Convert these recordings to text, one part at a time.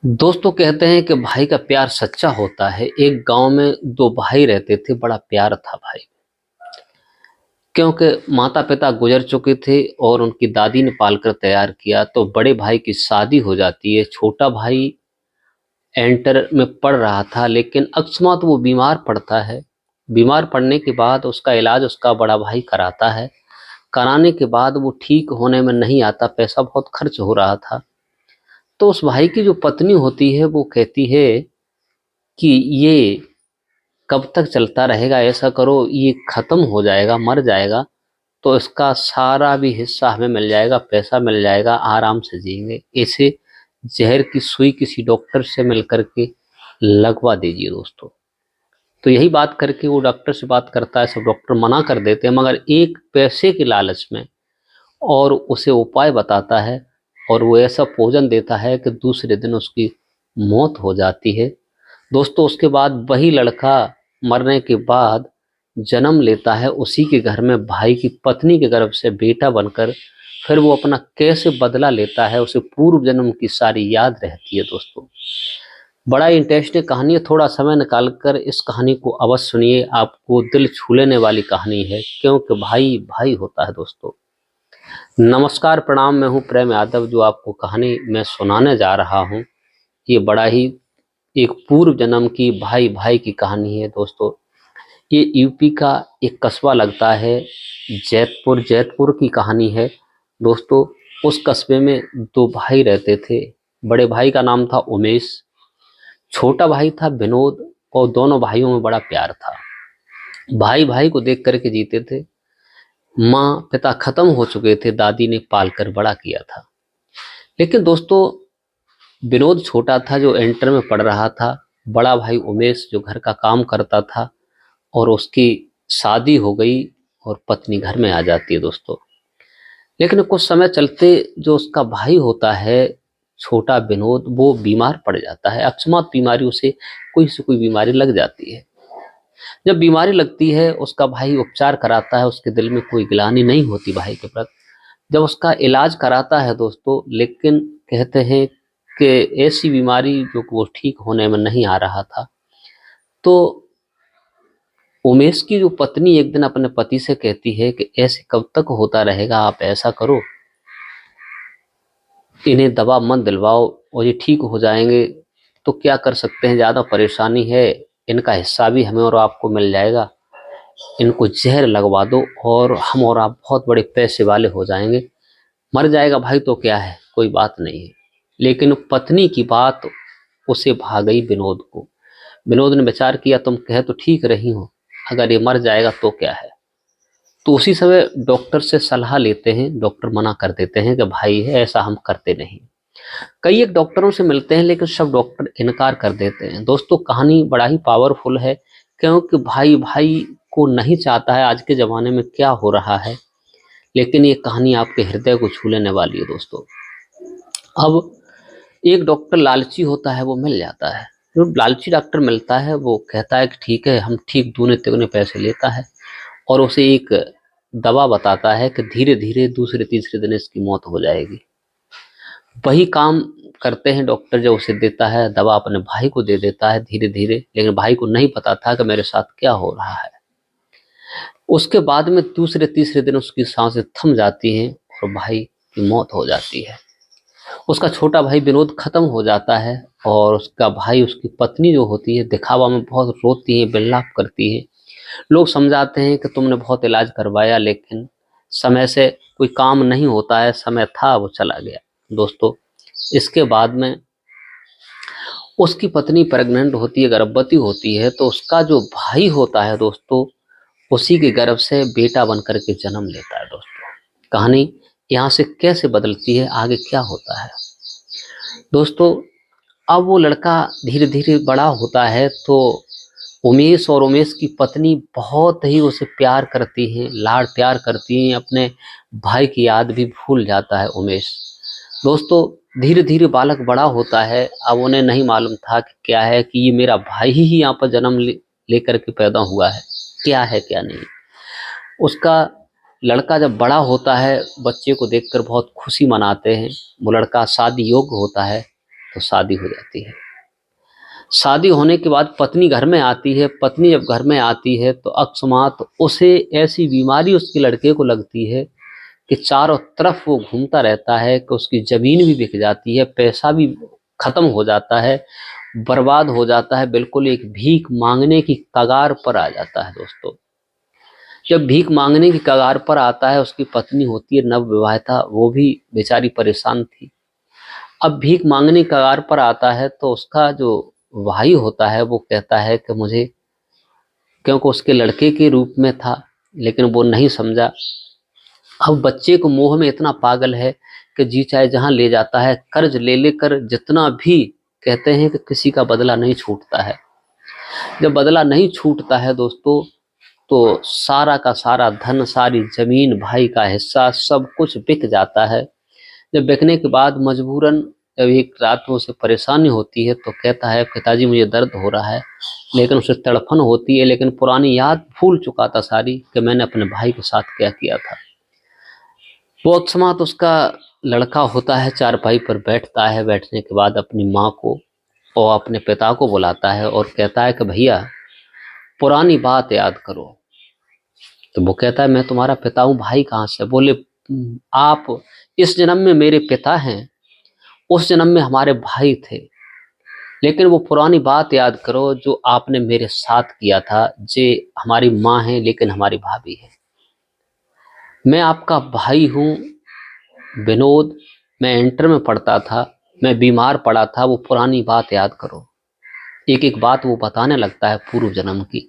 दोस्तों कहते हैं कि भाई का प्यार सच्चा होता है। एक गांव में दो भाई रहते थे, बड़ा प्यार था भाई। क्योंकि माता पिता गुजर चुके थे और उनकी दादी ने पालकर तैयार किया, तो बड़े भाई की शादी हो जाती है। छोटा भाई एंटर में पढ़ रहा था, लेकिन अकस्मात वो बीमार पड़ता है। बीमार पड़ने के बाद उसका इलाज उसका बड़ा भाई कराता है। कराने के बाद वो ठीक होने में नहीं आता, पैसा बहुत खर्च हो रहा था। तो उस भाई की जो पत्नी होती है वो कहती है कि ये कब तक चलता रहेगा, ऐसा करो ये खत्म हो जाएगा, मर जाएगा तो इसका सारा भी हिस्सा हमें मिल जाएगा, पैसा मिल जाएगा, आराम से जिएंगे। इसे जहर की सुई किसी डॉक्टर से मिल करके लगवा दीजिए दोस्तों। तो यही बात करके वो डॉक्टर से बात करता है, सब डॉक्टर मना कर देते हैं, मगर एक पैसे के लालच में और उसे उपाय बताता है और वो ऐसा भोजन देता है कि दूसरे दिन उसकी मौत हो जाती है। दोस्तों उसके बाद वही लड़का मरने के बाद जन्म लेता है उसी के घर में, भाई की पत्नी के गर्भ से बेटा बनकर। फिर वो अपना कैसे बदला लेता है, उसे पूर्व जन्म की सारी याद रहती है दोस्तों। बड़ा इंटरेस्टिंग कहानी है, थोड़ा समय निकालकर इस कहानी को अवश्य सुनिए, आपको दिल छू लेने वाली कहानी है, क्योंकि भाई भाई होता है दोस्तों। नमस्कार, प्रणाम, मैं हूँ प्रेम यादव, जो आपको कहानी मैं सुनाने जा रहा हूँ। ये बड़ा ही एक पूर्व जन्म की भाई भाई की कहानी है दोस्तों। ये यूपी का एक कस्बा लगता है, जैतपुर। जैतपुर की कहानी है दोस्तों। उस कस्बे में दो भाई रहते थे। बड़े भाई का नाम था उमेश, छोटा भाई था विनोद, और दोनों भाइयों में बड़ा प्यार था। भाई भाई को देख करके जीते थे। माँ पिता खत्म हो चुके थे, दादी ने पाल कर बड़ा किया था। लेकिन दोस्तों विनोद छोटा था जो इंटर में पढ़ रहा था। बड़ा भाई उमेश जो घर का काम करता था, और उसकी शादी हो गई और पत्नी घर में आ जाती है दोस्तों। लेकिन कुछ समय चलते जो उसका भाई होता है छोटा विनोद, वो बीमार पड़ जाता है। अकस्मात बीमारी, उसे कोई से कोई बीमारी लग जाती है। जब बीमारी लगती है उसका भाई उपचार कराता है, उसके दिल में कोई गिलानी नहीं होती भाई के प्रति। जब उसका इलाज कराता है दोस्तों, लेकिन कहते हैं कि ऐसी बीमारी जो कि वो ठीक होने में नहीं आ रहा था। तो उमेश की जो पत्नी एक दिन अपने पति से कहती है कि ऐसे कब तक होता रहेगा, आप ऐसा करो इन्हें दवा मत दिलवाओ और ये ठीक हो जाएंगे। तो क्या कर सकते हैं, ज़्यादा परेशानी है, इनका हिस्सा भी हमें और आपको मिल जाएगा। इनको जहर लगवा दो और हम और आप बहुत बड़े पैसे वाले हो जाएंगे। मर जाएगा भाई तो क्या है, कोई बात नहीं है। लेकिन पत्नी की बात उसे भा गई विनोद को। विनोद ने विचार किया, तुम कह तो ठीक रही हो, अगर ये मर जाएगा तो क्या है। तो उसी समय डॉक्टर से सलाह लेते हैं। डॉक्टर मना कर देते हैं कि भाई है ऐसा हम करते नहीं। कई एक डॉक्टरों से मिलते हैं, लेकिन सब डॉक्टर इनकार कर देते हैं। दोस्तों कहानी बड़ा ही पावरफुल है, क्योंकि भाई भाई को नहीं चाहता है। आज के ज़माने में क्या हो रहा है, लेकिन ये कहानी आपके हृदय को छू लेने वाली है दोस्तों। अब एक डॉक्टर लालची होता है, वो मिल जाता है। जो लालची डॉक्टर मिलता है वो कहता है कि ठीक है, हम ठीक दूने तिगुने पैसे लेता है, और उसे एक दवा बताता है कि धीरे धीरे दूसरे तीसरे दिन इसकी मौत हो जाएगी। वही काम करते हैं डॉक्टर, जो उसे देता है दवा अपने भाई को दे देता है धीरे धीरे, लेकिन भाई को नहीं पता था कि मेरे साथ क्या हो रहा है। उसके बाद में दूसरे तीसरे दिन उसकी सांसें थम जाती हैं और भाई की मौत हो जाती है। उसका छोटा भाई विनोद खत्म हो जाता है, और उसका भाई, उसकी पत्नी जो होती है, दिखावा में बहुत रोती है, विलाप करती है। लोग समझाते हैं कि तुमने बहुत इलाज करवाया, लेकिन समय से कोई काम नहीं होता है, समय था वो चला गया। दोस्तों इसके बाद में उसकी पत्नी प्रेग्नेंट होती है, गर्भवती होती है, तो उसका जो भाई होता है दोस्तों, उसी के गर्भ से बेटा बनकर के जन्म लेता है दोस्तों। कहानी यहाँ से कैसे बदलती है, आगे क्या होता है दोस्तों। अब वो लड़का धीरे धीरे बड़ा होता है, तो उमेश और उमेश की पत्नी बहुत ही उसे प्यार करती हैं, लाड़ प्यार करती हैं। अपने भाई की याद भी भूल जाता है उमेश। दोस्तों धीरे धीरे बालक बड़ा होता है। अब उन्हें नहीं मालूम था कि क्या है, कि ये मेरा भाई ही यहाँ पर जन्म लेकर के पैदा हुआ है क्या नहीं। उसका लड़का जब बड़ा होता है, बच्चे को देखकर बहुत खुशी मनाते हैं। वो लड़का शादी योग्य होता है, तो शादी हो जाती है। शादी होने के बाद पत्नी घर में आती है। पत्नी जब घर में आती है तो अकस्मात उसे ऐसी बीमारी उसके लड़के को लगती है कि चारों तरफ वो घूमता रहता है, कि उसकी जमीन भी बिक जाती है, पैसा भी खत्म हो जाता है, बर्बाद हो जाता है, बिल्कुल एक भीख मांगने की कगार पर आ जाता है। दोस्तों, जब भीख मांगने की कगार पर आता है, उसकी पत्नी होती है नव विवाहिता, वो भी बेचारी परेशान थी। अब भीख मांगने की कगार पर आता है तो उसका जो भाई होता है वो कहता है कि मुझे, क्योंकि उसके लड़के के रूप में था, लेकिन वो नहीं समझा। अब बच्चे को मोह में इतना पागल है कि जी चाहे जहां ले जाता है, कर्ज ले लेकर जितना भी, कहते हैं कि किसी का बदला नहीं छूटता है। जब बदला नहीं छूटता है दोस्तों, तो सारा का सारा धन, सारी जमीन, भाई का हिस्सा, सब कुछ बिक जाता है। जब बिकने के बाद मजबूरन जब एक रात में उसे परेशानी होती है तो कहता है, पिताजी मुझे दर्द हो रहा है, लेकिन उसे तड़फन होती है, लेकिन पुरानी याद भूल चुका था सारी, कि मैंने अपने भाई के साथ क्या किया था। बहुत समय तो उसका लड़का होता है चारपाई पर बैठता है, बैठने के बाद अपनी माँ को और अपने पिता को बुलाता है और कहता है कि भैया पुरानी बात याद करो। तो वो कहता है, मैं तुम्हारा पिता हूँ, भाई कहाँ से? बोले, आप इस जन्म में मेरे पिता हैं, उस जन्म में हमारे भाई थे, लेकिन वो पुरानी बात याद करो जो आपने मेरे साथ किया था। जे हमारी माँ है लेकिन हमारी भाभी है। मैं आपका भाई हूँ विनोद, मैं इंटर में पढ़ता था, मैं बीमार पड़ा था, वो पुरानी बात याद करो। एक एक बात वो बताने लगता है पूर्व जन्म की।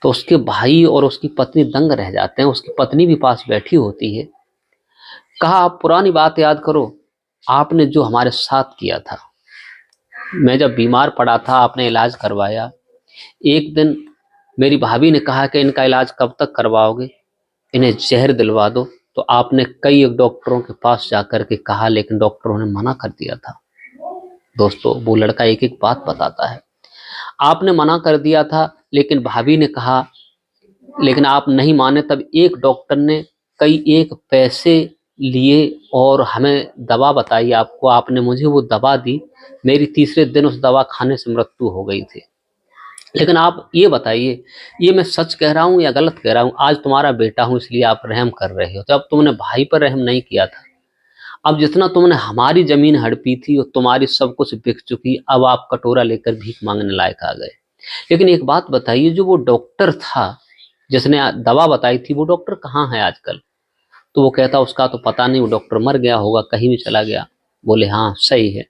तो उसके भाई और उसकी पत्नी दंग रह जाते हैं। उसकी पत्नी भी पास बैठी होती है। कहा, आप पुरानी बात याद करो, आपने जो हमारे साथ किया था। मैं जब बीमार पड़ा था, आपने इलाज करवाया। एक दिन मेरी भाभी ने कहा कि इनका इलाज कब तक करवाओगे, इन्हें जहर दिलवा दो। तो आपने कई डॉक्टरों के पास जाकर के कहा, लेकिन डॉक्टरों ने मना कर दिया था। दोस्तों, वो लड़का एक एक बात बताता है। आपने मना कर दिया था, लेकिन भाभी ने कहा, लेकिन आप नहीं माने। तब एक डॉक्टर ने कई एक पैसे लिए और हमें दवा बताई आपको, आपने मुझे वो दवा दी। मेरी तीसरे दिन उस दवा खाने से मृत्यु हो गई थी। लेकिन आप ये बताइए, ये मैं सच कह रहा हूँ या गलत कह रहा हूँ? आज तुम्हारा बेटा हूँ इसलिए आप रहम कर रहे हो। तो अब तुमने भाई पर रहम नहीं किया था। अब जितना तुमने हमारी जमीन हड़पी थी और तुम्हारी सब कुछ बिक चुकी, अब आप कटोरा लेकर भीख मांगने लायक आ गए। लेकिन एक बात बताइए, जो वो डॉक्टर था जिसने दवा बताई थी, वो डॉक्टर कहाँ है आजकल? तो वो कहता, उसका तो पता नहीं, वो डॉक्टर मर गया होगा, कहीं भी चला गया। बोले, हाँ सही है।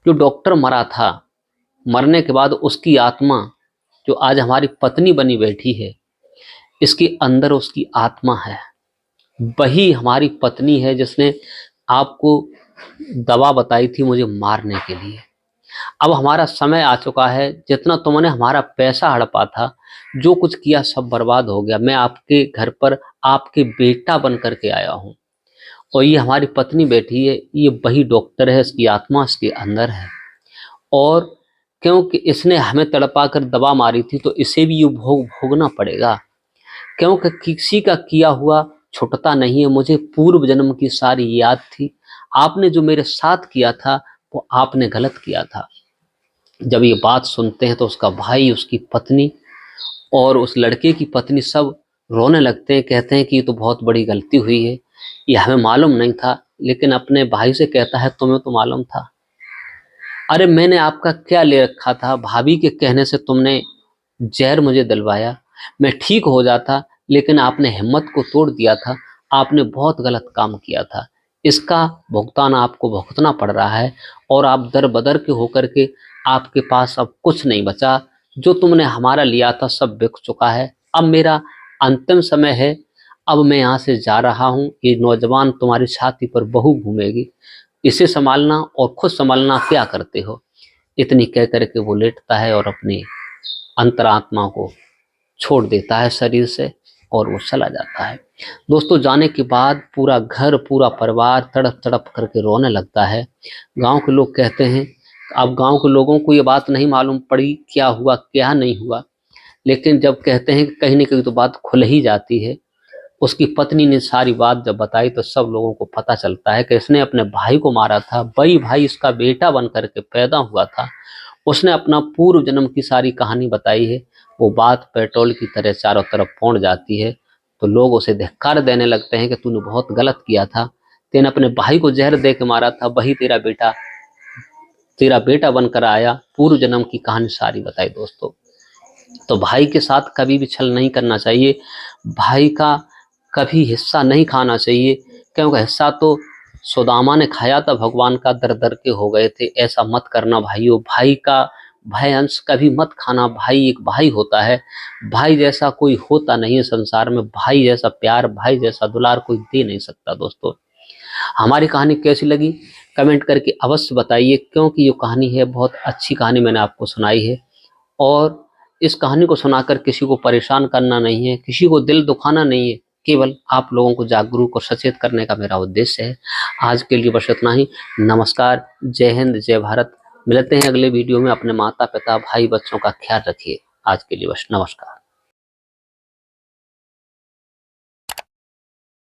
जो डॉक्टर मरा था, मरने के बाद उसकी आत्मा, जो आज हमारी पत्नी बनी बैठी है, इसके अंदर उसकी आत्मा है। वही हमारी पत्नी है जिसने आपको दवा बताई थी मुझे मारने के लिए। अब हमारा समय आ चुका है। जितना तुमने हमारा पैसा हड़पा था, जो कुछ किया, सब बर्बाद हो गया। मैं आपके घर पर आपके बेटा बन करके आया हूँ, और ये हमारी पत्नी बैठी है, ये वही डॉक्टर है, इसकी आत्मा इसके अंदर है। और क्योंकि इसने हमें तड़पा कर दवा मारी थी, तो इसे भी ये भोग भोगना पड़ेगा, क्योंकि किसी का किया हुआ छुटता नहीं है। मुझे पूर्व जन्म की सारी याद थी। आपने जो मेरे साथ किया था, वो आपने गलत किया था। जब ये बात सुनते हैं तो उसका भाई, उसकी पत्नी और उस लड़के की पत्नी सब रोने लगते हैं। कहते हैं कि ये तो बहुत बड़ी गलती हुई है, ये हमें मालूम नहीं था। लेकिन अपने भाई से कहता है, तुम्हें तो मालूम था। अरे मैंने आपका क्या ले रखा था? भाभी के कहने से तुमने जहर मुझे दिलवाया, मैं ठीक हो जाता, लेकिन आपने हिम्मत को तोड़ दिया था। आपने बहुत गलत काम किया था। इसका भुगतान आपको भुगतना पड़ रहा है, और आप दर बदर के होकर के, आपके पास अब कुछ नहीं बचा। जो तुमने हमारा लिया था सब बिक चुका है। अब मेरा अंतिम समय है, अब मैं यहाँ से जा रहा हूँ। ये नौजवान तुम्हारी छाती पर बहू घूमेगी, इसे संभालना और खुद संभालना, क्या करते हो? इतनी कह करके वो लेटता है और अपनी अंतरात्मा को छोड़ देता है शरीर से, और वो चला जाता है। दोस्तों, जाने के बाद पूरा घर, पूरा परिवार तड़प तड़प करके रोने लगता है। गांव के लोग कहते हैं, अब गांव के लोगों को ये बात नहीं मालूम पड़ी क्या हुआ क्या नहीं हुआ, लेकिन जब कहते हैं कि कहीं ना कहीं तो बात खुल ही जाती है। उसकी पत्नी ने सारी बात जब बताई तो सब लोगों को पता चलता है कि इसने अपने भाई को मारा था। वही भाई इसका बेटा बन करके पैदा हुआ था। उसने अपना पूर्व जन्म की सारी कहानी बताई है। वो बात पेट्रोल की तरह चारों तरफ पहुंच जाती है, तो लोग उसे धिक्कार देने लगते हैं कि तूने बहुत गलत किया था, तूने अपने भाई को जहर दे के मारा था, वही तेरा बेटा बनकर आया। पूर्व जन्म की कहानी सारी बताई दोस्तों। तो भाई के साथ कभी भी छल नहीं करना चाहिए, भाई का कभी हिस्सा नहीं खाना चाहिए, क्योंकि हिस्सा तो सुदामा ने खाया था, भगवान का दर दर के हो गए थे। ऐसा मत करना भाइयों, भाई का भाई अंश कभी मत खाना। भाई एक भाई होता है, भाई जैसा कोई होता नहीं है संसार में। भाई जैसा प्यार, भाई जैसा दुलार कोई दे नहीं सकता दोस्तों। हमारी कहानी कैसी लगी कमेंट करके अवश्य बताइए, क्योंकि ये कहानी है बहुत अच्छी कहानी मैंने आपको सुनाई है। और इस कहानी को सुनाकर किसी को परेशान करना नहीं है, किसी को दिल दुखाना नहीं है, केवल आप लोगों को जागरूक और सचेत करने का मेरा उद्देश्य है। आज के लिए बस इतना ही। नमस्कार, जय हिंद, जय भारत। मिलते हैं अगले वीडियो में। अपने माता पिता, भाई बच्चों का ख्याल रखिए। आज के लिए बस नमस्कार।